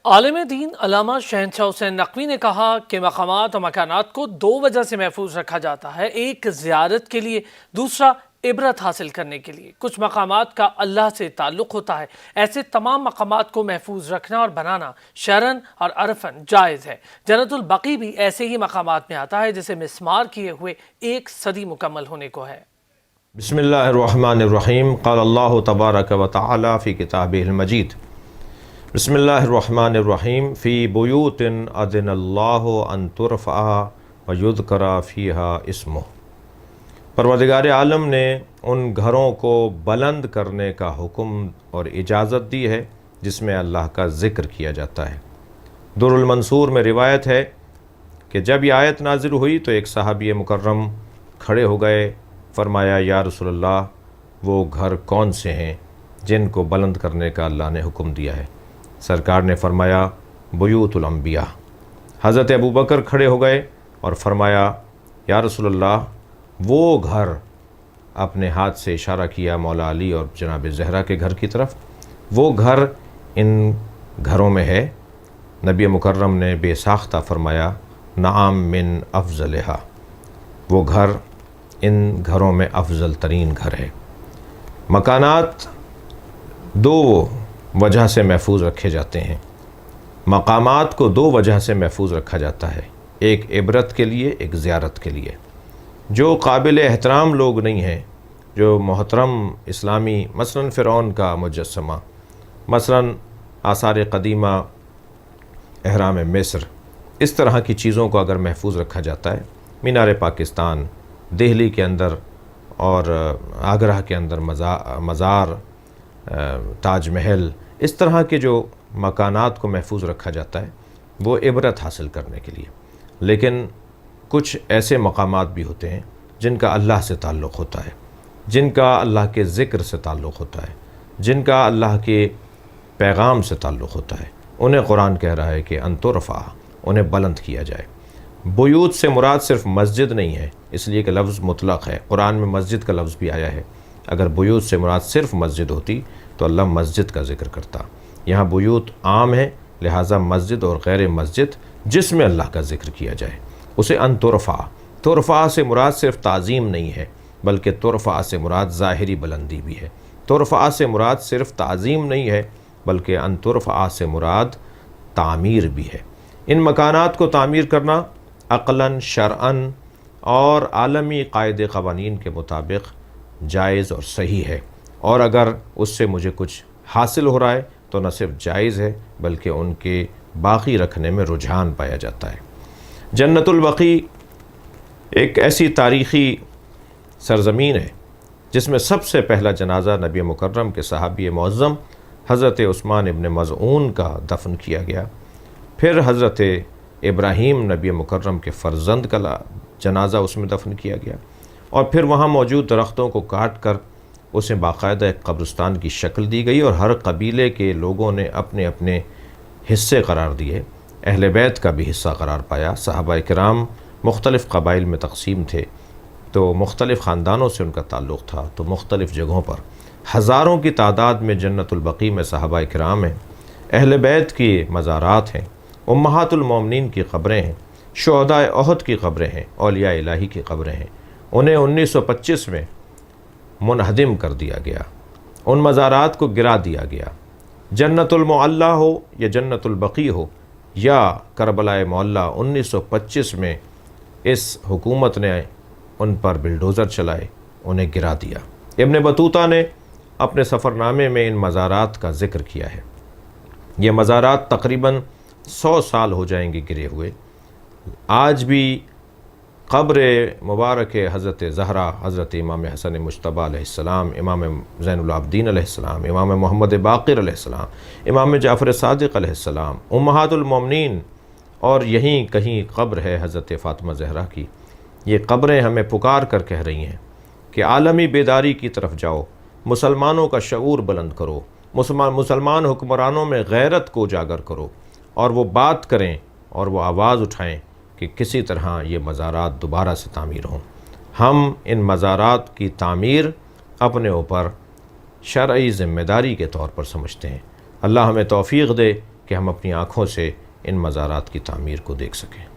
عالم دین علامہ شہنشاہ حسین نقوی نے کہا کہ مقامات اور مکانات کو دو وجہ سے محفوظ رکھا جاتا ہے، ایک زیارت کے لیے، دوسرا عبرت حاصل کرنے کے لیے۔ کچھ مقامات کا اللہ سے تعلق ہوتا ہے، ایسے تمام مقامات کو محفوظ رکھنا اور بنانا شرعاً اور عرفاً جائز ہے۔ جنت البقیع بھی ایسے ہی مقامات میں آتا ہے جسے مسمار کیے ہوئے 1 صدی مکمل ہونے کو ہے۔ بسم اللہ الرحمن الرحیم۔ قال اللہ تبارک و تعالی فی کتابہ المجید، بسم اللہ الرحمن الرحیم، فی بیوت اذن اللہ ان ترفع ویذکر فیہا اسمہ۔ پروردگار عالم نے ان گھروں کو بلند کرنے کا حکم اور اجازت دی ہے جس میں اللہ کا ذکر کیا جاتا ہے۔ در المنصور میں روایت ہے کہ جب یہ آیت نازل ہوئی تو ایک صحابی مکرم کھڑے ہو گئے، فرمایا یا رسول اللہ، وہ گھر کون سے ہیں جن کو بلند کرنے کا اللہ نے حکم دیا ہے؟ سرکار نے فرمایا بیوت الانبیاء۔ حضرت ابوبکر کھڑے ہو گئے اور فرمایا یا رسول اللہ، وہ گھر، اپنے ہاتھ سے اشارہ کیا مولا علی اور جناب زہرا کے گھر کی طرف، وہ گھر ان گھروں میں ہے۔ نبی مکرم نے بے ساختہ فرمایا نعم من افضلہا، وہ گھر ان گھروں میں افضل ترین گھر ہے۔ مکانات دو وجہ سے محفوظ رکھے جاتے ہیں، مقامات کو دو وجہ سے محفوظ رکھا جاتا ہے، ایک عبرت کے لیے، ایک زیارت کے لیے۔ جو قابل احترام لوگ نہیں ہیں، جو محترم اسلامی، مثلا فرعون کا مجسمہ، مثلا آثار قدیمہ، اہرام مصر، اس طرح کی چیزوں کو اگر محفوظ رکھا جاتا ہے، مینار پاکستان، دہلی کے اندر اور آگرہ کے اندر مزار، تاج محل، اس طرح کے جو مکانات کو محفوظ رکھا جاتا ہے وہ عبرت حاصل کرنے کے لیے۔ لیکن کچھ ایسے مقامات بھی ہوتے ہیں جن کا اللہ سے تعلق ہوتا ہے، جن کا اللہ کے ذکر سے تعلق ہوتا ہے، جن کا اللہ کے پیغام سے تعلق ہوتا ہے، انہیں قرآن کہہ رہا ہے کہ ان ترفع، انہیں بلند کیا جائے۔ بیوت سے مراد صرف مسجد نہیں ہے، اس لیے کہ لفظ مطلق ہے، قرآن میں مسجد کا لفظ بھی آیا ہے۔ اگر بیوت سے مراد صرف مسجد ہوتی تو اللہ مسجد کا ذکر کرتا۔ یہاں بیوت عام ہے، لہٰذا مسجد اور غیر مسجد جس میں اللہ کا ذکر کیا جائے اسے ان ترفع۔ ترفع سے مراد صرف تعظیم نہیں ہے، بلکہ ترفع سے مراد ظاہری بلندی بھی ہے۔ ترفع سے مراد صرف تعظیم نہیں ہے، بلکہ ان ترفع سے مراد تعمیر بھی ہے۔ ان مکانات کو تعمیر کرنا عقلاً، شرعاً اور عالمی قاعدے قوانین کے مطابق جائز اور صحیح ہے، اور اگر اس سے مجھے کچھ حاصل ہو رہا ہے تو نہ صرف جائز ہے بلکہ ان کے باقی رکھنے میں رجحان پایا جاتا ہے۔ جنت البقیع ایک ایسی تاریخی سرزمین ہے جس میں سب سے پہلا جنازہ نبی مکرم کے صحابی معظم حضرت عثمان ابن مظعون کا دفن کیا گیا، پھر حضرت ابراہیم نبی مکرم کے فرزند کا جنازہ اس میں دفن کیا گیا، اور پھر وہاں موجود درختوں کو کاٹ کر اسے باقاعدہ ایک قبرستان کی شکل دی گئی، اور ہر قبیلے کے لوگوں نے اپنے اپنے حصے قرار دیے۔ اہل بیت کا بھی حصہ قرار پایا۔ صحابہ کرام مختلف قبائل میں تقسیم تھے، تو مختلف خاندانوں سے ان کا تعلق تھا، تو مختلف جگہوں پر ہزاروں کی تعداد میں جنت البقیع میں صحابہ کرام ہیں، اہل بیت کی مزارات ہیں، امہات المومنین کی قبریں ہیں، شہداء احد کی قبریں ہیں، اولیاء الہی کی قبریں ہیں۔ انہیں 1925 میں منہدم کر دیا گیا، ان مزارات کو گرا دیا گیا۔ جنت المعلی ہو یا جنت البقیع ہو یا کربلا معلی، 1925 میں اس حکومت نے ان پر بلڈوزر چلائے، انہیں گرا دیا۔ ابن بطوطہ نے اپنے سفر نامے میں ان مزارات کا ذکر کیا ہے۔ یہ مزارات تقریباً 100 سال ہو جائیں گے گرے ہوئے۔ آج بھی قبر مبارک حضرت زہرا، حضرت امام حسن مجتبی علیہ السلام، امام زین العابدین علیہ السلام، امام محمد باقر علیہ السلام، امام جعفر صادق علیہ السلام، امہات المومنین، اور یہیں کہیں قبر ہے حضرت فاطمہ زہرا کی۔ یہ قبریں ہمیں پکار کر کہہ رہی ہیں کہ عالمی بیداری کی طرف جاؤ، مسلمانوں کا شعور بلند کرو، مسلمان حکمرانوں میں غیرت کو اجاگر کرو، اور وہ بات کریں اور وہ آواز اٹھائیں کہ کسی طرح یہ مزارات دوبارہ سے تعمیر ہوں۔ ہم ان مزارات کی تعمیر اپنے اوپر شرعی ذمہ داری کے طور پر سمجھتے ہیں۔ اللہ ہمیں توفیق دے کہ ہم اپنی آنکھوں سے ان مزارات کی تعمیر کو دیکھ سکیں۔